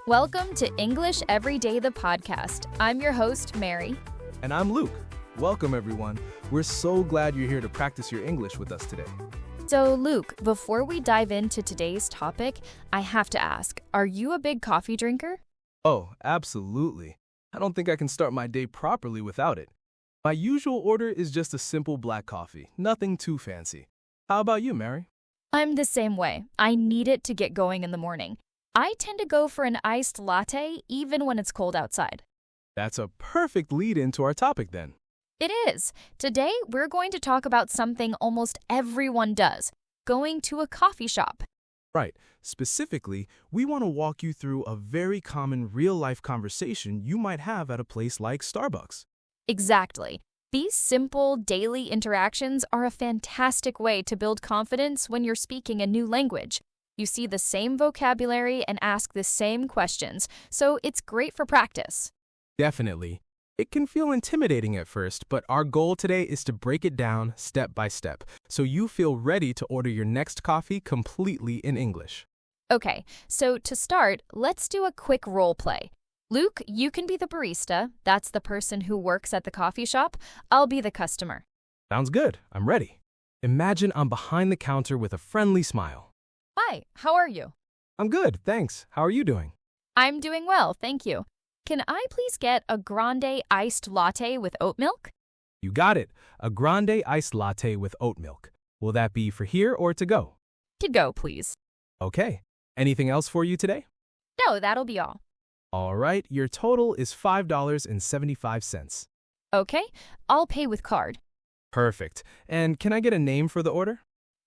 Welcome to English Every Day, the podcast. I'm your host, Mary. And I'm Luke. Welcome, everyone. We're so glad you're here to practice your English with us today. So, Luke, before we dive into today's topic, I have to ask, are you a big coffee drinker? Oh, absolutely. I don't think I can start my day properly without it. My usual order is just a simple black coffee, nothing too fancy. How about you, Mary? I'm the same way. I need it to get going in the morning. I tend to go for an iced latte even when it's cold outside. That's a perfect lead-in to our topic then. It is. Today, we're going to talk about something almost everyone does, going to a coffee shop. Right. Specifically, we want to walk you through a very common real-life conversation you might have at a place like Starbucks. Exactly. These simple daily interactions are a fantastic way to build confidence when you're speaking a new language. You see the same vocabulary and ask the same questions, so it's great for practice. Definitely. It can feel intimidating at first, but our goal today is to break it down step by step, so you feel ready to order your next coffee completely in English. Okay, so to start, let's do a quick role play. Luke, you can be the barista. That's the person who works at the coffee shop. I'll be the customer. Sounds good. I'm ready. Imagine I'm behind the counter with a friendly smile. Hi, how are you? I'm good, thanks. How are you doing? I'm doing well, thank you. Can I please get a grande iced latte with oat milk? You got it. A grande iced latte with oat milk. Will that be for here or to go? To go, please. Okay. Anything else for you today? No, that'll be all. All right, your total is $5.75. Okay, I'll pay with card. Perfect. And can I get a name for the order?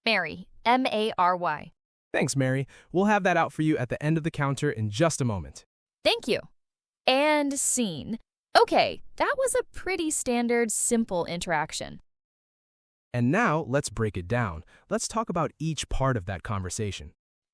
Mary, M-A-R-Y. Thanks, Mary. We'll have that out for you at the end of the counter in just a moment. Thank you. And scene. Okay, that was a pretty standard, simple interaction. And now, let's break it down. Let's talk about each part of that conversation.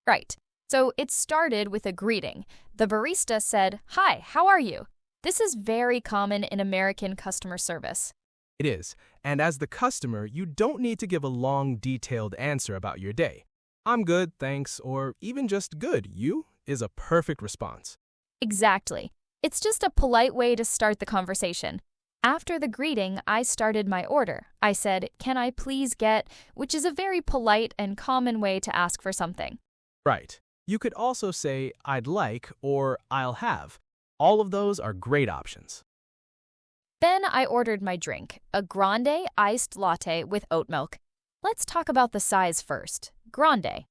Right. So it started with a greeting. The barista said, "Hi, how are you?" This is very common in American customer service. It is. And as the customer, you don't need to give a long, detailed answer about your day. I'm good, thanks, or even just good, you, is a perfect response. Exactly. It's just a polite way to start the conversation. After the greeting, I started my order. I said, "Can I please get," which is a very polite and common way to ask for something. Right. You could also say, "I'd like," or "I'll have." All of those are great options. Then I ordered my drink, a grande iced latte with oat milk. Let's talk about the size first. Grande.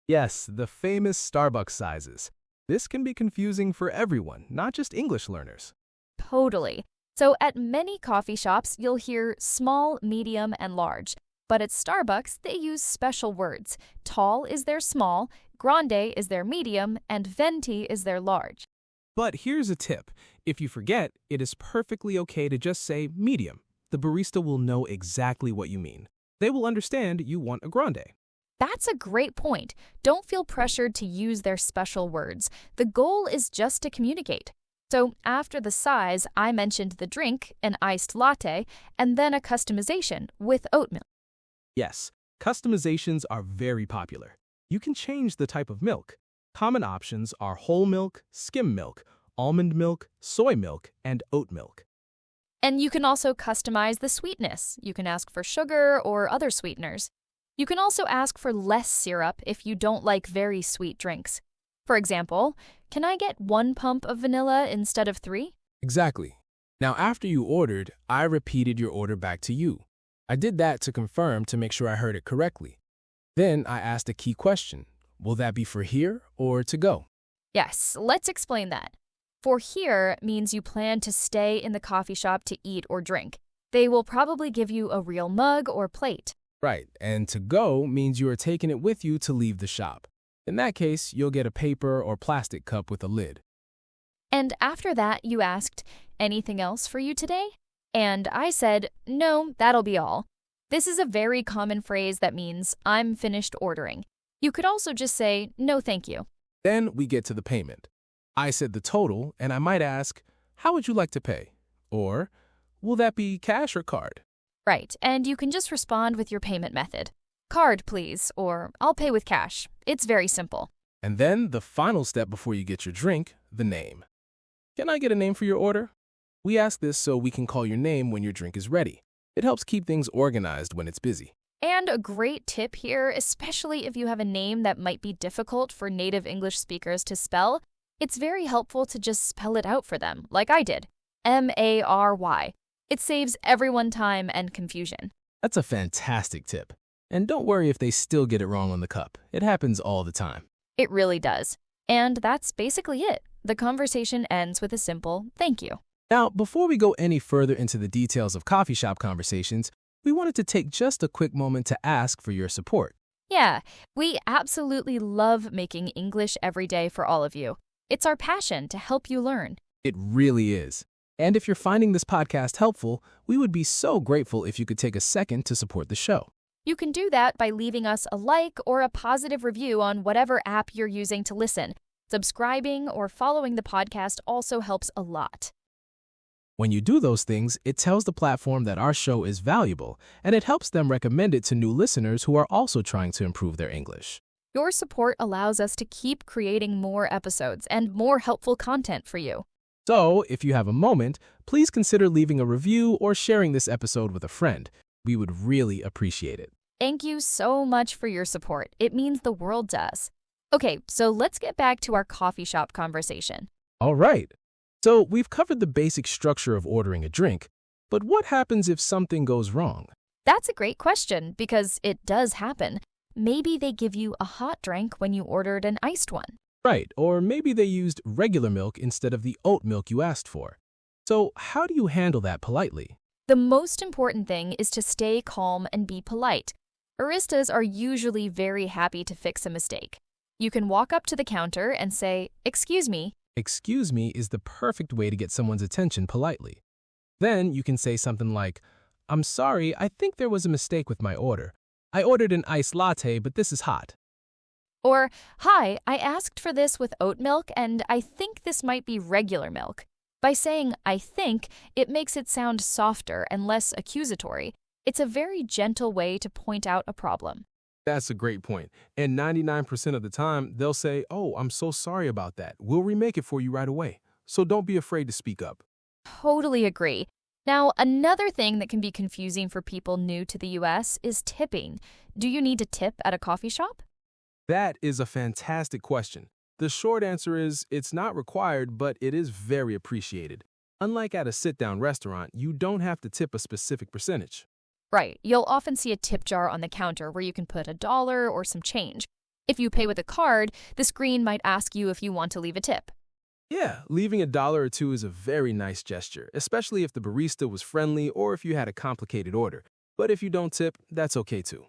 Yes, the famous Starbucks sizes. This can be confusing for everyone, not just English learners. Totally. So at many coffee shops, you'll hear small, medium, and large. But at Starbucks, they use special words. Tall is their small, grande is their medium, and venti is their large. But here's a tip. If you forget, it is perfectly okay to just say medium. The barista will know exactly what you mean. They will understand you want a grande. That's a great point. Don't feel pressured to use their special words. The goal is just to communicate. So after the size, I mentioned the drink, an iced latte, and then a customization with oat milk. Yes, customizations are very popular. You can change the type of milk. Common options are whole milk, skim milk, almond milk, soy milk, and oat milk. And you can also customize the sweetness. You can ask for sugar or other sweeteners. You can also ask for less syrup if you don't like very sweet drinks. For example, "Can I get 1 pump of vanilla instead of 3? Exactly. Now, after you ordered, I repeated your order back to you. I did that to confirm to make sure I heard it correctly. Then I asked a key question. Will that be for here or to go? Yes, let's explain that. For here means you plan to stay in the coffee shop to eat or drink. They will probably give you a real mug or plate. Right, and to go means you are taking it with you to leave the shop. In that case, you'll get a paper or plastic cup with a lid. And after that, you asked, "Anything else for you today?" And I said, "No, that'll be all." This is a very common phrase that means I'm finished ordering. You could also just say, "No, thank you." Then we get to the payment. I said the total, and I might ask, "How would you like to pay?" Or, "Will that be cash or card?" Right, and you can just respond with your payment method. "Card, please," or "I'll pay with cash." It's very simple. And then the final step before you get your drink, the name. Can I get a name for your order? We ask this so we can call your name when your drink is ready. It helps keep things organized when it's busy. And a great tip here, especially if you have a name that might be difficult for native English speakers to spell, it's very helpful to just spell it out for them, like I did. Mary. It saves everyone time and confusion. That's a fantastic tip. And don't worry if they still get it wrong on the cup. It happens all the time. It really does. And that's basically it. The conversation ends with a simple thank you. Now, before we go any further into the details of coffee shop conversations, we wanted to take just a quick moment to ask for your support. Yeah, we absolutely love making English every day for all of you. It's our passion to help you learn. It really is. And if you're finding this podcast helpful, we would be so grateful if you could take a second to support the show. You can do that by leaving us a like or a positive review on whatever app you're using to listen. Subscribing or following the podcast also helps a lot. When you do those things, it tells the platform that our show is valuable, and it helps them recommend it to new listeners who are also trying to improve their English. Your support allows us to keep creating more episodes and more helpful content for you. So, if you have a moment, please consider leaving a review or sharing this episode with a friend. We would really appreciate it. Thank you so much for your support. It means the world to us. Okay, so let's get back to our coffee shop conversation. All right. So, we've covered the basic structure of ordering a drink, but what happens if something goes wrong? That's a great question because it does happen. Maybe they give you a hot drink when you ordered an iced one. Right, or maybe they used regular milk instead of the oat milk you asked for. So, how do you handle that politely? The most important thing is to stay calm and be polite. Baristas are usually very happy to fix a mistake. You can walk up to the counter and say, "Excuse me." Excuse me is the perfect way to get someone's attention politely. Then you can say something like, "I'm sorry, I think there was a mistake with my order. I ordered an iced latte, but this is hot." Or, "Hi, I asked for this with oat milk and I think this might be regular milk." By saying "I think," it makes it sound softer and less accusatory. It's a very gentle way to point out a problem. That's a great point. And 99% of the time, they'll say, "Oh, I'm so sorry about that. We'll remake it for you right away." So don't be afraid to speak up. Totally agree. Now, another thing that can be confusing for people new to the US is tipping. Do you need to tip at a coffee shop? That is a fantastic question. The short answer is it's not required, but it is very appreciated. Unlike at a sit-down restaurant, you don't have to tip a specific percentage. Right, you'll often see a tip jar on the counter where you can put $1 or some change. If you pay with a card, the screen might ask you if you want to leave a tip. Yeah, leaving $1 or $2 is a very nice gesture, especially if the barista was friendly or if you had a complicated order. But if you don't tip, that's okay too.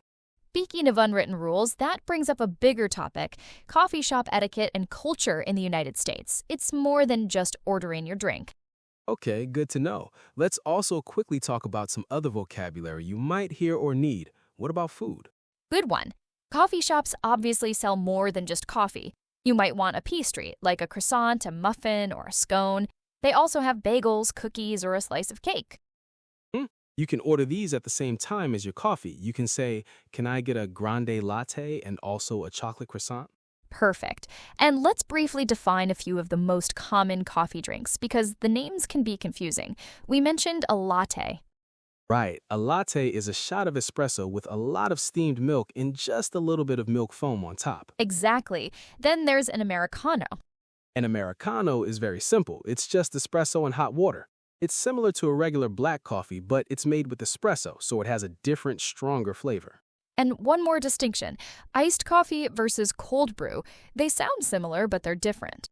Speaking of unwritten rules, that brings up a bigger topic, coffee shop etiquette and culture in the United States. It's more than just ordering your drink. Okay, good to know. Let's also quickly talk about some other vocabulary you might hear or need. What about food? Good one. Coffee shops obviously sell more than just coffee. You might want a pastry, like a croissant, a muffin, or a scone. They also have bagels, cookies, or a slice of cake. You can order these at the same time as your coffee. You can say, "Can I get a grande latte and also a chocolate croissant?" Perfect. And let's briefly define a few of the most common coffee drinks because the names can be confusing. We mentioned a latte. Right, a latte is a shot of espresso with a lot of steamed milk and just a little bit of milk foam on top. Exactly. Then there's an Americano. An Americano is very simple. It's just espresso and hot water. It's similar to a regular black coffee, but it's made with espresso, so it has a different, stronger flavor. And one more distinction, iced coffee versus cold brew. They sound similar, but they're different.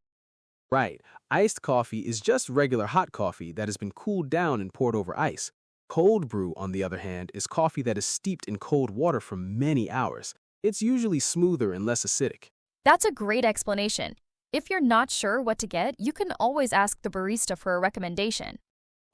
Right, iced coffee is just regular hot coffee that has been cooled down and poured over ice. Cold brew, on the other hand, is coffee that is steeped in cold water for many hours. It's usually smoother and less acidic. That's a great explanation. If you're not sure what to get, you can always ask the barista for a recommendation.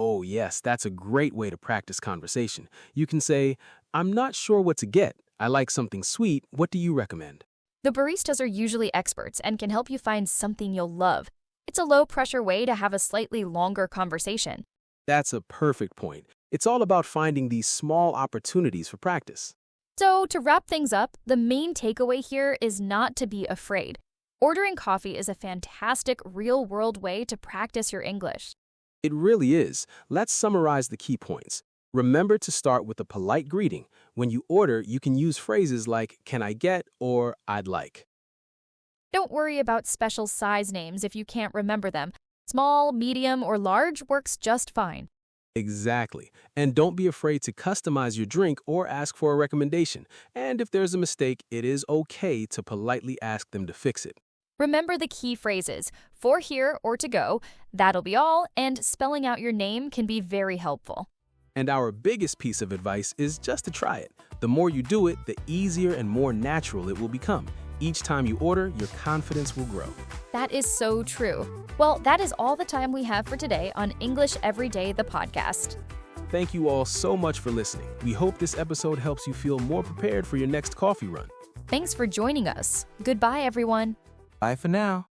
Oh yes, that's a great way to practice conversation. You can say, "I'm not sure what to get. I like something sweet. What do you recommend?" The baristas are usually experts and can help you find something you'll love. It's a low-pressure way to have a slightly longer conversation. That's a perfect point. It's all about finding these small opportunities for practice. So, to wrap things up, the main takeaway here is not to be afraid. Ordering coffee is a fantastic real-world way to practice your English. It really is. Let's summarize the key points. Remember to start with a polite greeting. When you order, you can use phrases like, "Can I get?" or "I'd like." Don't worry about special size names if you can't remember them. Small, medium, or large works just fine. Exactly. And don't be afraid to customize your drink or ask for a recommendation. And if there's a mistake, it is okay to politely ask them to fix it. Remember the key phrases, for here or to go, that'll be all, and spelling out your name can be very helpful. And our biggest piece of advice is just to try it. The more you do it, the easier and more natural it will become. Each time you order, your confidence will grow. That is so true. Well, that is all the time we have for today on English Every Day, the podcast. Thank you all so much for listening. We hope this episode helps you feel more prepared for your next coffee run. Thanks for joining us. Goodbye, everyone. Bye for now.